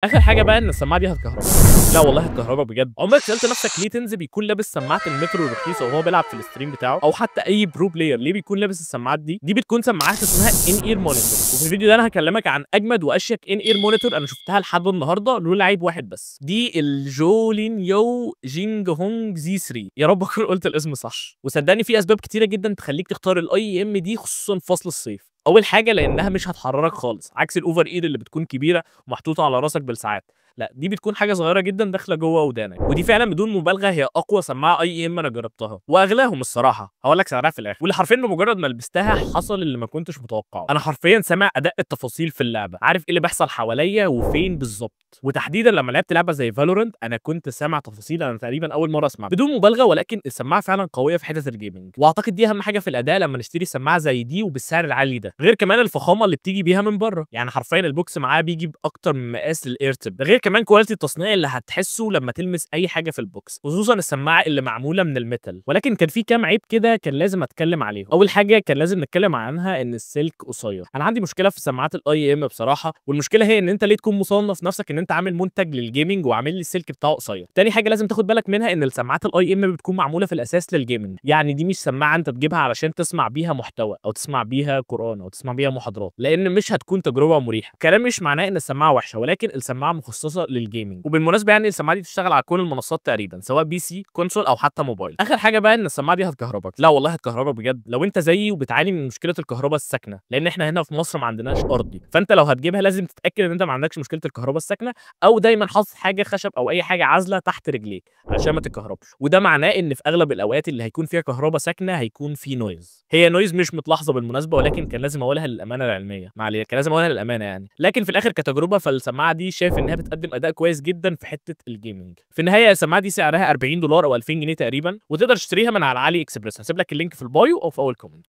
اخر حاجه بقى ان السماعه دي هتكهربك. لا والله هتكهربك بجد. عمرك سالت نفسك ليه تنزل بيكون لابس سماعه المترو الرخيصه وهو بيلعب في الستريم بتاعه، او حتى اي برو بلاير ليه بيكون لابس السماعات دي؟ دي بتكون سماعات اسمها ان اير مونيتور، وفي الفيديو ده انا هكلمك عن اجمد واشيك ان اير مونيتور انا شفتها لحد النهارده له لعيب واحد بس. دي الجولين يو جينج هونج زي 3، يا رب اكون قلت الاسم صح. وصدقني في اسباب كتيره جدا تخليك تختار الاي ام دي، خصوصا في فصل الصيف. اول حاجه لانها مش هتحررك خالص، عكس الاوفر اير اللي بتكون كبيره ومحطوطه على راسك بالساعات. لا دي بتكون حاجه صغيره جدا داخله جوه ودانك، ودي فعلا بدون مبالغه هي اقوى سماعه اي ام انا جربتها، واغلاهم الصراحه. هقول لك سعرها في الاخر. واللي حرفيا بمجرد ما لبستها حصل اللي ما كنتش متوقعه. انا حرفيا سامع اداء التفاصيل في اللعبه، عارف ايه اللي بيحصل حواليا وفين بالظبط. وتحديدا لما لعبت لعبه زي فالورنت انا كنت سامع تفاصيل انا تقريبا اول مره اسمعها بدون مبالغه. ولكن السماعه فعلا قويه في حته الجيمنج، واعتقد دي اهم حاجه في الاداء لما نشتري سماعه زي دي وبالسعر العالي ده. غير كمان الفخامه اللي بتيجي بيها من بره، يعني حرفيا البوكس معاه بيجي باكتر من مقاس للايرتب. ده غير كمان كواليتي التصنيع اللي هتحسه لما تلمس اي حاجه في البوكس، خصوصا السماعه اللي معموله من الميتال. ولكن كان في كام عيب كده كان لازم اتكلم عليهم. اول حاجه كان لازم نتكلم عنها ان السلك قصير. انا عندي مشكله في سماعات الاي ام بصراحه، والمشكله هي ان انت ليه تكون مصنف نفسك ان انت عامل منتج للجيمنج وعامل لي السلك بتاعه قصير. تاني حاجه لازم تاخد بالك منها ان السماعات الاي ام بتكون معموله في الاساس للجيمنج، يعني دي مش سماعه انت تجيبها علشان تسمع بيها محتوى او تسمع بيها قران او تسمع بيها محاضرات، لان مش هتكون تجربه مريحه. كلام مش معناه ان السماعه وحشه، ولكن السماعه مخصصه للجيمنج. وبالمناسبه يعني السماعه دي تشتغل على كل المنصات تقريبا، سواء بي سي كونسول او حتى موبايل. اخر حاجه بقى ان السماعه دي هتكهربك. لا والله هتكهربك بجد لو انت زيي وبتعاني من مشكله الكهرباء الساكنه، لان احنا هنا في مصر ما عندناش ارضي. فانت لو هتجيبها لازم تتاكد ان انت ما عندكش مشكله الكهرباء الساكنه، او دايما حاطط حاجه خشب او اي حاجه عازله تحت رجليك عشان ما تتكهربش. وده معناه ان في اغلب الاوقات اللي هيكون فيها كهرباء ساكنه هيكون في نويز. هي نويز مش متلاحظه بالمناسبه، ولكن كان لازم اقولها للامانه العلميه، ما علينا كان لازم اقولها للامانه يعني. لكن في الاخر كتجربه فالسماعه دي شايف انها بتقدم اداء كويس جدا في حته الجيمنج. في النهايه السماعه دي سعرها $40 او 2000 جنيه تقريبا، وتقدر تشتريها من على علي اكسبريس. هسيب لك اللينك في البايو او في اول كومنت.